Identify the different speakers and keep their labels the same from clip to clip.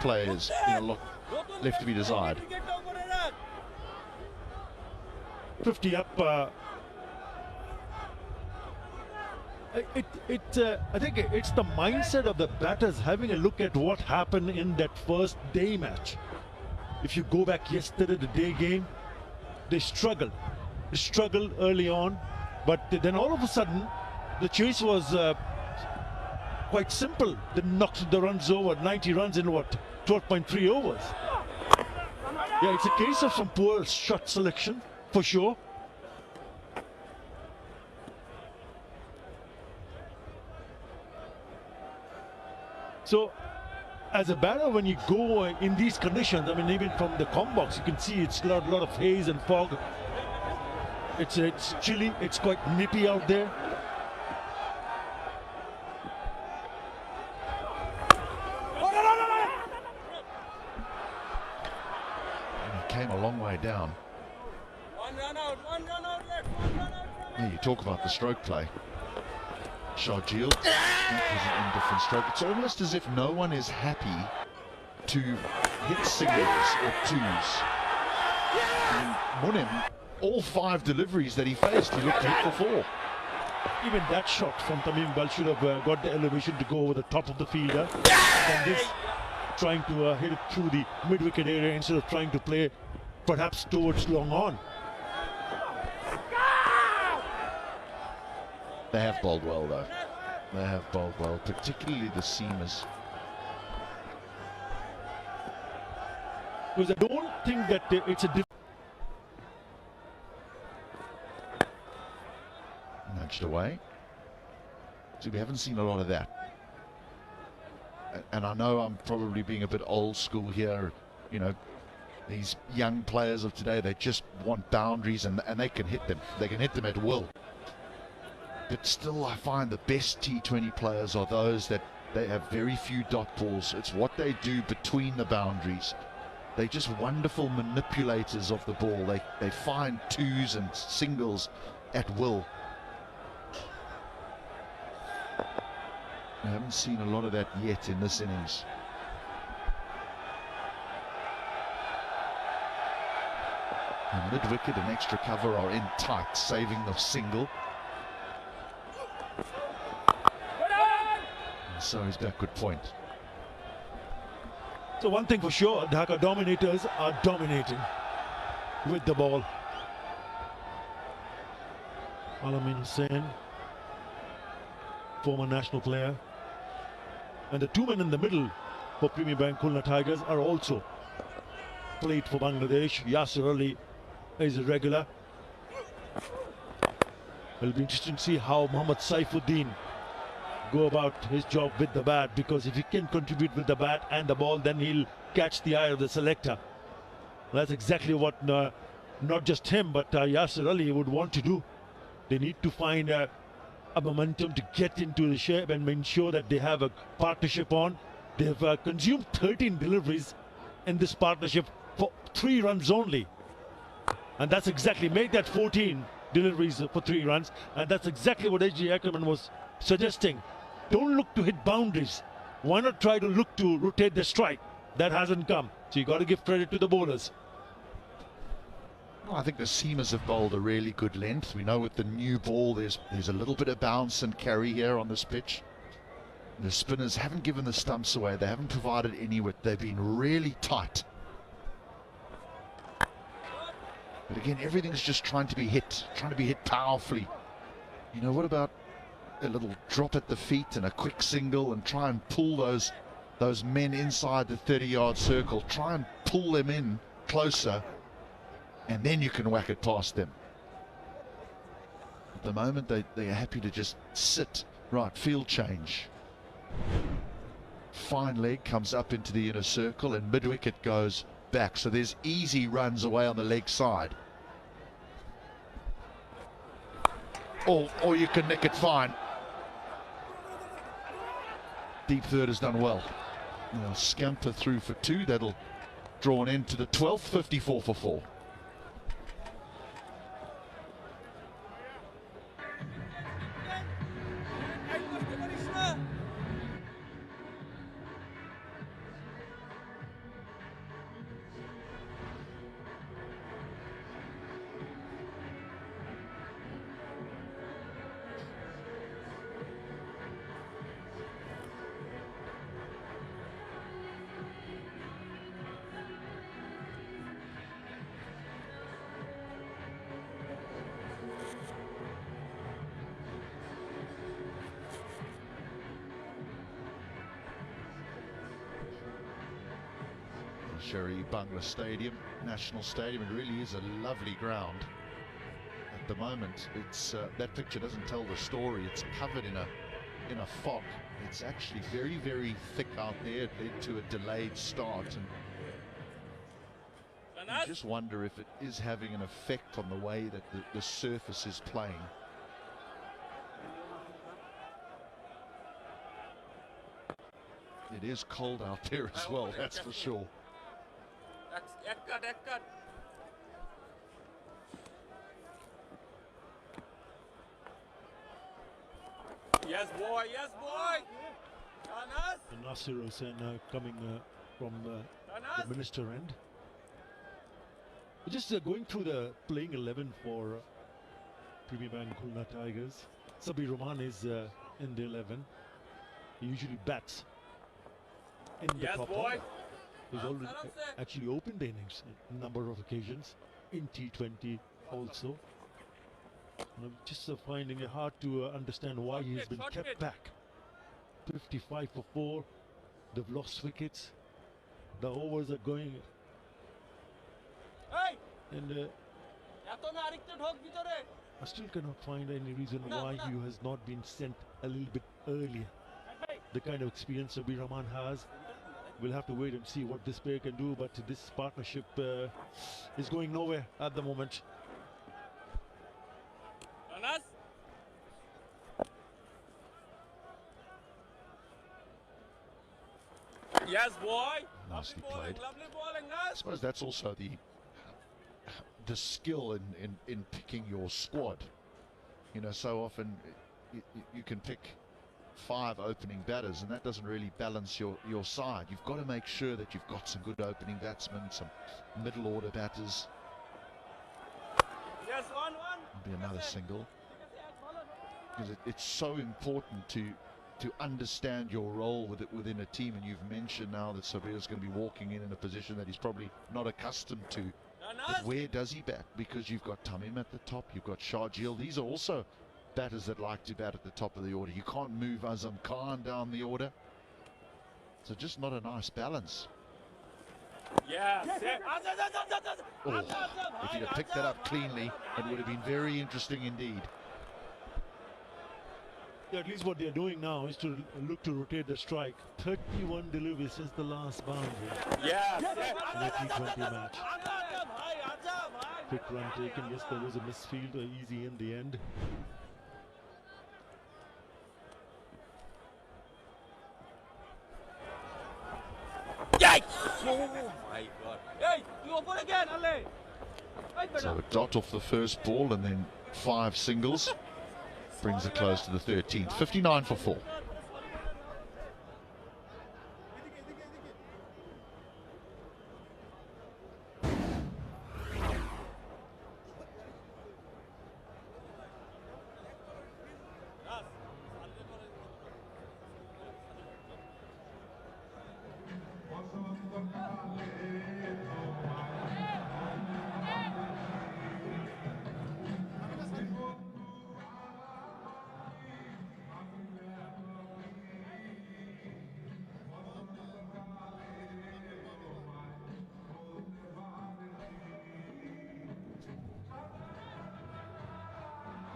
Speaker 1: play is a lot left to be desired.
Speaker 2: 50 up. I think it's the mindset of the batters having a look at what happened in that first day match. If you go back yesterday, the day game, they struggled. They struggled early on, but then all of a sudden, the chase was quite simple. They knocked the runs over, 90 runs in what, 12.3 overs. Yeah, it's a case of some poor shot selection, for sure. So, as a batter, when you go in these conditions, I mean, even from the com box, you can see it's a lot of haze and fog. It's chilly, it's quite nippy out there.
Speaker 1: And he came a long way down.
Speaker 3: One run out left, one run out.
Speaker 1: Yeah, you talk about the stroke play. Sharjeel, that was an indifferent stroke. It's almost as if no one is happy to hit singles or twos. And Munim, all 5 deliveries that he faced, he looked to hit for 4.
Speaker 2: Even that shot from Tamim Iqbal should have got the elevation to go over the top of the fielder. And this trying to hit it through the mid-wicket area instead of trying to play perhaps towards long on.
Speaker 1: They have bowled well, though. They have bowled well, particularly the seamers.
Speaker 2: Because I don't think that it's a
Speaker 1: Nudged away. So we haven't seen a lot of that. And I know I'm probably being a bit old school here. You know, these young players of today, they just want boundaries and they can hit them. They can hit them at will. But still, I find the best T20 players are those that they have very few dot balls. It's what they do between the boundaries. They're just wonderful manipulators of the ball. They find twos and singles at will. I haven't seen a lot of that yet in this innings. And mid-wicket and extra cover are in tight, saving the single. So he's got a good point.
Speaker 2: So one thing for sure, Dhaka dominators are dominating with the ball. Alamin Hussain, former national player. And the 2 men in the middle for Premier Bank Khulna Tigers are also played for Bangladesh. Yasir Ali is a regular. It'll be interesting to see how Mohammad Saifuddin go about his job with the bat, because if he can contribute with the bat and the ball, then he'll catch the eye of the selector. That's exactly what not just him, but Yasir Ali would want to do. They need to find a momentum to get into the shape and ensure that they have a partnership on. They've consumed 13 deliveries in this partnership for 3 runs only. And that's exactly, make that 14 deliveries for 3 runs. And that's exactly what H.G. Ackerman was suggesting. Don't look to hit boundaries. Why not try to look to rotate the strike? That hasn't come. So you got to give credit to the bowlers.
Speaker 1: Well, I think the seamers have bowled a really good length. We know with the new ball there's a little bit of bounce and carry here on this pitch. The spinners haven't given the stumps away. They haven't provided any width. They've been really tight. But again, everything's just trying to be hit powerfully. You know, what about a little drop at the feet and a quick single and try and pull those men inside the 30-yard circle. Try and pull them in closer, and then you can whack it past them. At the moment, they are happy to just sit. Right, field change. Fine leg comes up into the inner circle and mid-wicket goes back. So there's easy runs away on the leg side. Or you can nick it fine. Deep third has done well. They'll scamper through for 2. That'll draw an end to the 12th, 54 for 4. Sherry Bangla Stadium, National Stadium. It really is a lovely ground. At the moment, it's that picture doesn't tell the story. It's covered in a fog. It's actually very, very thick out there. It led to a delayed start, and you just wonder if it is having an effect on the way that the surface is playing. It is cold out there as well, that's for sure.
Speaker 3: Yes, boy. Yes, boy.
Speaker 2: And Nasir Hussain coming from the minister end. Just going through the playing 11 for Premier Bank Khulna Tigers. Sabir Rahman is in the 11. He usually bats in the top order. He's already actually opened the innings a number of occasions in T20 also. And I'm just finding it hard to understand why he's been kept back. 55 for 4. They've lost wickets. The overs are going. And I still cannot find any reason why he has not been sent a little bit earlier. The kind of experience Sabir Rahman has. We'll have to wait and see what this pair can do, but this partnership is going nowhere at the moment.
Speaker 3: Yes, boy.
Speaker 1: Nicely played.
Speaker 3: Lovely bowling,
Speaker 1: I suppose that's also the skill in picking your squad. You know, so often you can pick 5 opening batters, and that doesn't really balance your side. You've got to make sure that you've got some good opening batsmen, some middle order batters.
Speaker 3: Yes, 1-1.
Speaker 1: Be another single, because it's so important to understand your role within a team. And you've mentioned now that Sabir's going to be walking in a position that he's probably not accustomed to. But where does he bat? Because you've got Tamim at the top, you've got Sharjeel. These are also batters that like to bat at the top of the order. You can't move Azam Khan down the order. So just not a nice balance.
Speaker 3: Yeah.
Speaker 1: Oh, if he'd have picked that up cleanly, it would have been very interesting indeed.
Speaker 2: Yeah, at least what they're doing now is to look to rotate the strike. 31 deliveries since the last boundary.
Speaker 3: Yeah.
Speaker 2: In a T20 match. Quick run taken. Yes, there was a misfield, easy in the end.
Speaker 3: Yikes! Oh my God! Hey, you open again, Ale.
Speaker 1: So a dot off the first ball and then 5 singles brings it close to the 13th. 59 for 4.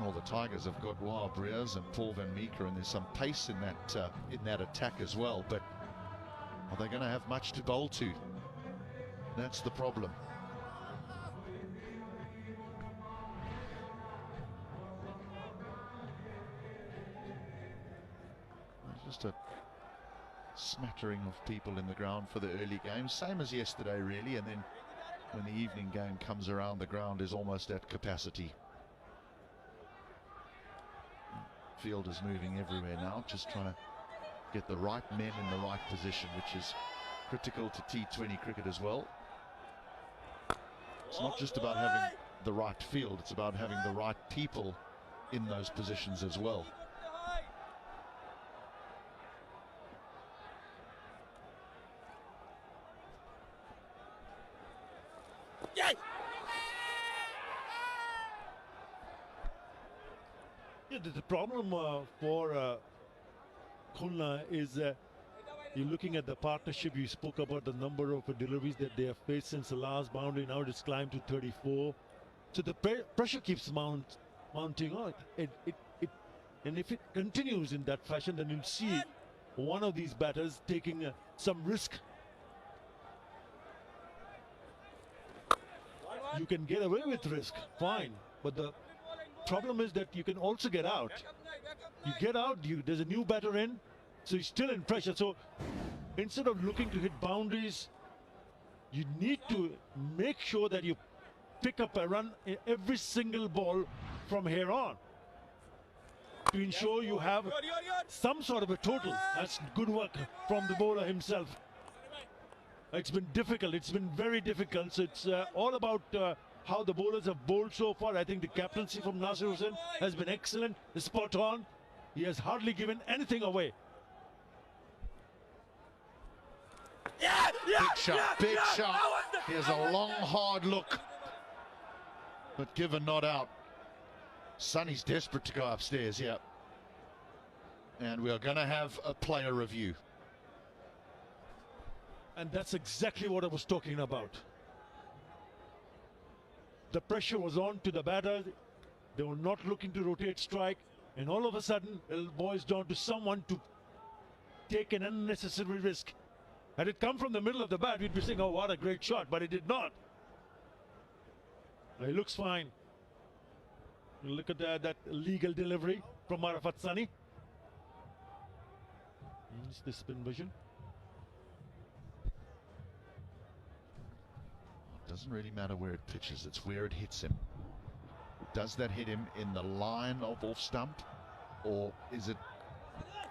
Speaker 1: Well, the Tigers have got Wild Breers and Paul Van Meeker, and there's some pace in that attack as well. But are they going to have much to bowl to? That's the problem. Just a smattering of people in the ground for the early game, same as yesterday really, and then when the evening game comes around, the ground is almost at capacity. Field is moving everywhere now, just trying to get the right men in the right position, which is critical to T20 cricket as well. It's not just about having the right field, it's about having the right people in those positions as well.
Speaker 2: Yeah, the problem for Khulna is You're looking at the partnership. You spoke about the number of deliveries that they have faced since the last boundary. Now it's climbed to 34. So the pressure keeps mounting on. And if it continues in that fashion, then you'll see one of these batters taking some risk. You can get away with risk, fine. But the problem is that you can also get out. You get out, there's a new batter in, so you're still in pressure. So instead of looking to hit boundaries, you need to make sure that you pick up a run in every single ball from here on to ensure you have some sort of a total. That's good work from the bowler himself. It's been difficult. It's been very difficult. So it's all about how the bowlers have bowled so far. I think the captaincy from Nasir Hussain has been excellent, spot on. He has hardly given anything away.
Speaker 1: Big shot, big shot. Here's a long, hard look, but given not out. Sonny's desperate to go upstairs, yeah. And we are going to have a player review.
Speaker 2: And that's exactly what I was talking about. The pressure was on to the batter. They were not looking to rotate strike. And all of a sudden, it boils down to someone to take an unnecessary risk. Had it come from the middle of the bat, we'd be saying, oh, what a great shot. But it did not. It looks fine. Look at that legal delivery from Arafat Sani. It's the spin vision.
Speaker 1: Doesn't really matter where it pitches, it's where it hits him. Does that hit him in the line of off stump, or is it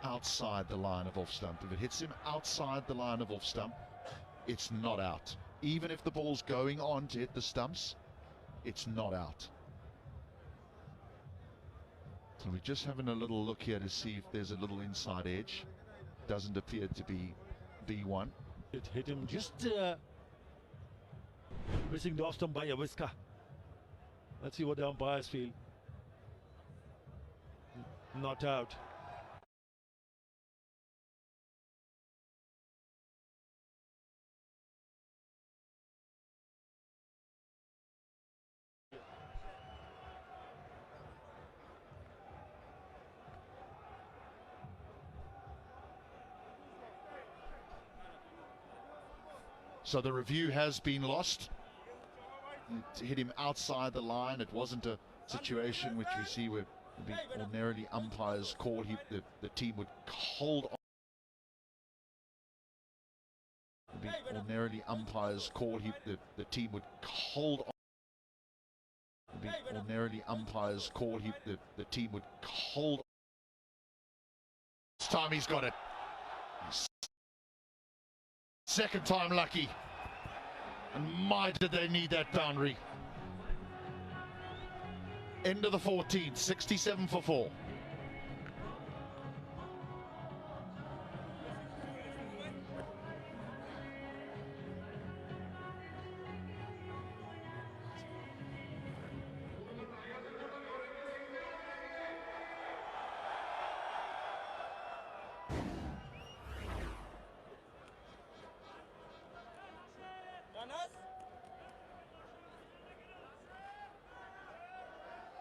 Speaker 1: outside the line of off stump? If it hits him outside the line of off stump, it's not out. Even if the ball's going on to hit the stumps, it's not out. So we're just having a little look here to see if there's a little inside edge. Doesn't appear to be B1.
Speaker 2: It hit him just missing the off stump by a whisker. Let's see what the umpires feel. Not out.
Speaker 1: So the review has been lost. It hit him outside the line. It wasn't a situation which we see where ordinarily umpires call the team would hold on. Ordinarily umpires call the team would hold on. Ordinarily umpires call the team would hold on. This time he's got it. Second time lucky. And my, did they need that boundary. End of the 14th, 67 for 4.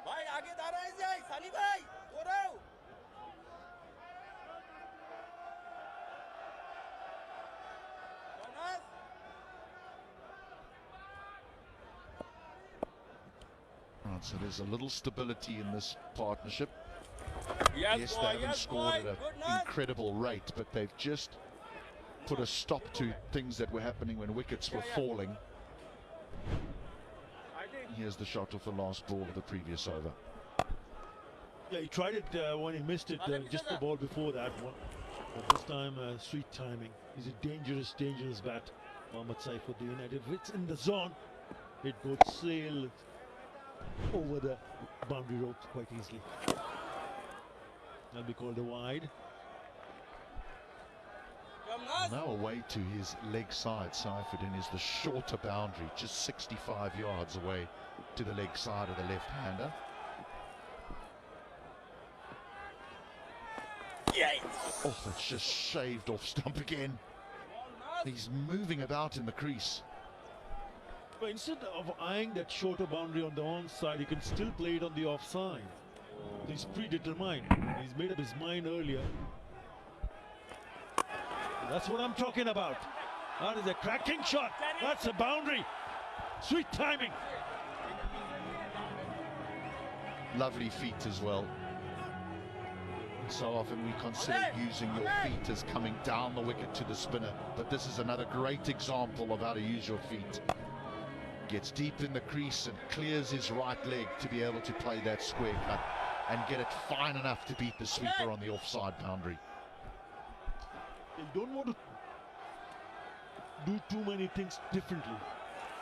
Speaker 3: भाई आगे जा रहे हैं सनी भाई हो रहे हो
Speaker 1: Right, so there's a little stability in this partnership.
Speaker 3: Yes,
Speaker 1: They haven't scored at an incredible rate, but they've just put a stop to things that were happening when wickets were falling. Here's the shot of the last ball of the previous over.
Speaker 2: Yeah, he tried it when he missed it, just the ball before that one. But this time, sweet timing. He's a dangerous, dangerous bat, Mohammad Saifuddin. And if it's in the zone, it would sail over the boundary ropes quite easily. That'll be called a wide.
Speaker 1: Now away to his leg side. Saifuddin is the shorter boundary, just 65 yards away to the leg side of the left-hander. Oh, that's just shaved off stump again. He's moving about in the crease.
Speaker 2: But instead of eyeing that shorter boundary on the onside, he can still play it on the offside. He's predetermined. He's made up his mind earlier. That's what I'm talking about. That is a cracking shot. That's a boundary. Sweet timing.
Speaker 1: Lovely feet as well. So often we consider using your feet as coming down the wicket to the spinner, but this is another great example of how to use your feet. Gets deep in the crease and clears his right leg to be able to play that square cut and get it fine enough to beat the sweeper on the offside boundary.
Speaker 2: You don't want to do too many things differently.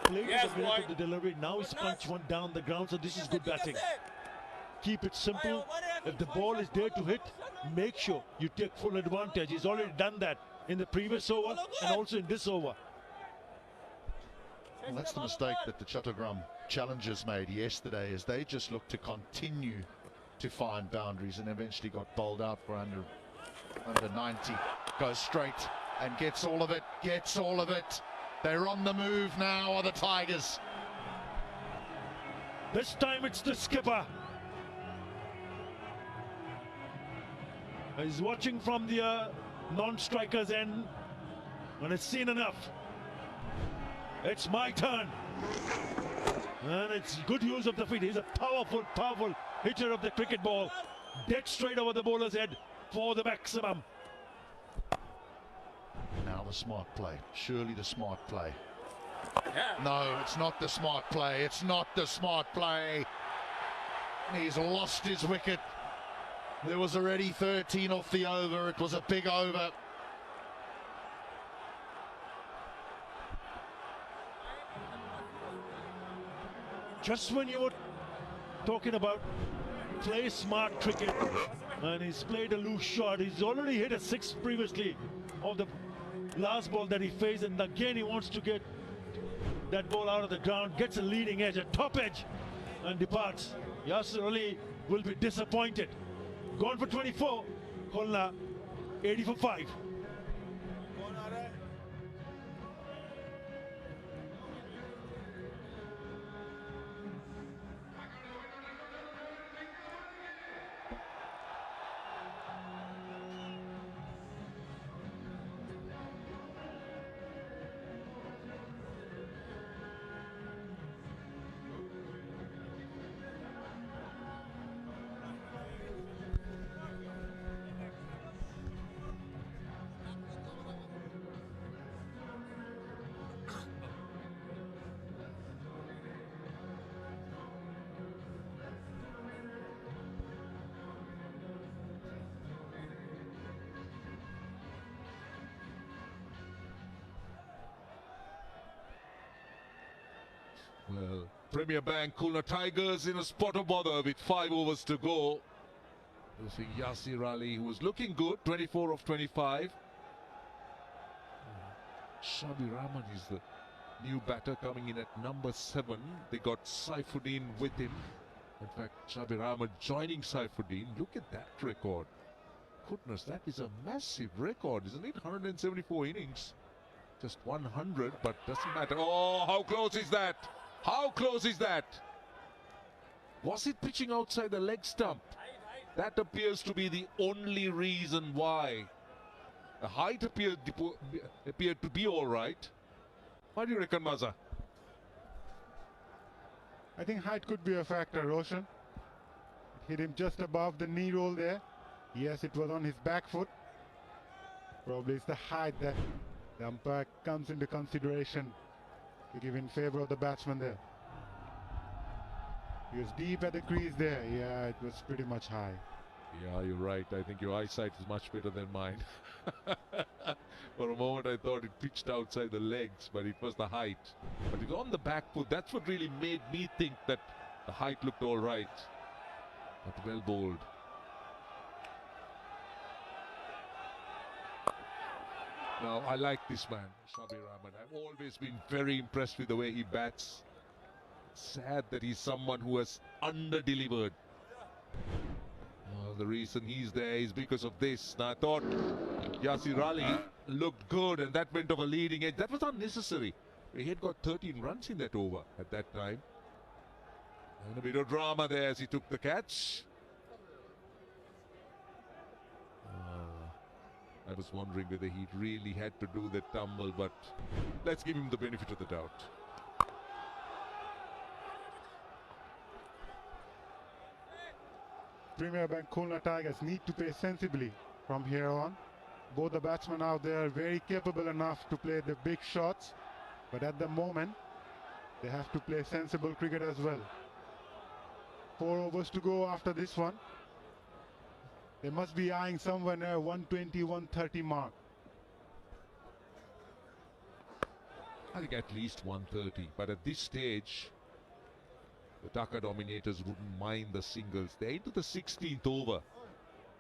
Speaker 2: Play to the minute of the delivery. Now he's punched one down the ground, so this is good batting. Keep it simple. If the ball is there to hit, make sure you take full advantage. He's already done that in the previous over and also in this over.
Speaker 1: Well, that's the mistake that the Chattogram challengers made yesterday, as they just looked to continue to find boundaries and eventually got bowled out for under 90. Goes straight and gets all of it, gets all of it. They're on the move now, are the Tigers.
Speaker 2: This time it's the skipper. He's watching from the non-striker's end and it's seen enough. It's my turn. And it's good use of the feet. He's a powerful, powerful hitter of the cricket ball. Dead straight over the bowler's head for the maximum.
Speaker 1: Now the smart play. Surely the smart play. No, it's not the smart play. It's not the smart play. He's lost his wicket. There was already 13 off the over. It was a big over.
Speaker 2: Just when you were talking about play smart cricket and he's played a loose shot, he's already hit a six previously of the last ball that he faced, and again he wants to get that ball out of the ground, gets a leading edge, a top edge, and departs. Yasir Ali will be disappointed. Gone for 24, Khulna 80 for 5.
Speaker 4: Well, Premier Bank, Khulna Tigers in a spot of bother with 5 overs to go. Losing Yasir Ali, who was looking good, 24 of 25. Shabir Rahman is the new batter coming in at number 7. They got Saifuddin with him. In fact, Shabir Rahman joining Saifuddin. Look at that record. Goodness, that is a massive record, isn't it? 174 innings. Just 100, but doesn't matter. Oh, how close is that? How close is that? Was it pitching outside the leg stump? That appears to be the only reason why. The height appeared to be all right. What do you reckon, Maza?
Speaker 5: I think height could be a factor, Roshan. It hit him just above the knee roll there. Yes, it was on his back foot. Probably it's the height that the umpire comes into consideration to give in favor of the batsman there. He was deep at the crease there. Yeah, it was pretty much high.
Speaker 4: Yeah, you're right. I think your eyesight is much better than mine. For a moment I thought it pitched outside the legs, but it was the height. But it was on the back foot. That's what really made me think that the height looked all right. But well bowled. Now, I like this man, Shabir Rahman. I've always been very impressed with the way he bats. Sad that he's someone who has under-delivered. The reason he's there is because of this. Now, I thought Yasir Ali looked good, and that went over leading edge. That was unnecessary. He had got 13 runs in that over at that time. And a bit of drama there as he took the catch. I was wondering whether he really had to do that tumble, but let's give him the benefit of the doubt.
Speaker 5: Premier Bank Khulna Tigers need to play sensibly from here on. Both the batsmen out there are very capable enough to play the big shots, but at the moment they have to play sensible cricket as well. 4 overs to go after this one. They must be eyeing somewhere near 120-130 mark.
Speaker 4: I think at least 130, but at this stage the Dhaka dominators wouldn't mind the singles. They're into the 16th over.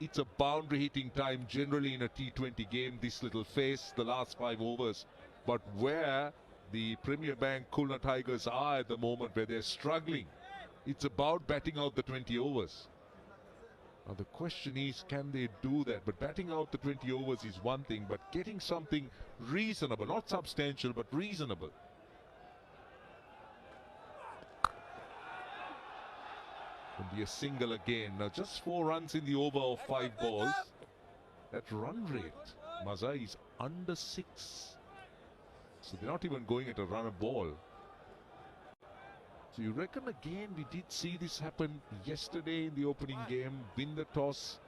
Speaker 4: It's a boundary hitting time generally in a T20 game, this little phase, the last 5 overs. But where the Premier Bank Khulna Tigers are at the moment, where they're struggling, it's about batting out the 20 overs. Now the question is, can they do that? But batting out the 20 overs is one thing, but getting something reasonable, not substantial, but reasonable. Will be a single again. Now just 4 runs in the over of 5 balls. That run rate, Maza, is under 6. So they're not even going at a run a ball. So you reckon again we did see this happen yesterday in the opening game, win the toss,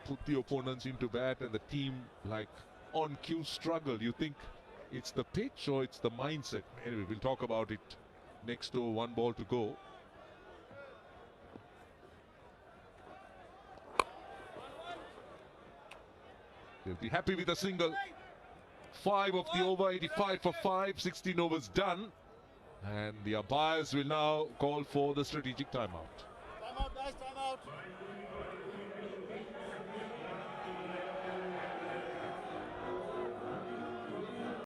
Speaker 4: put the opponents into bat, and the team like on cue struggle. You think it's the pitch or it's the mindset? Anyway, we'll talk about it next to 1 ball to go. They'll be happy with a single. 5 of the over, 85 for 5, 16 overs done. And the umpires will now call for the strategic timeout.
Speaker 3: Time out, guys, time out.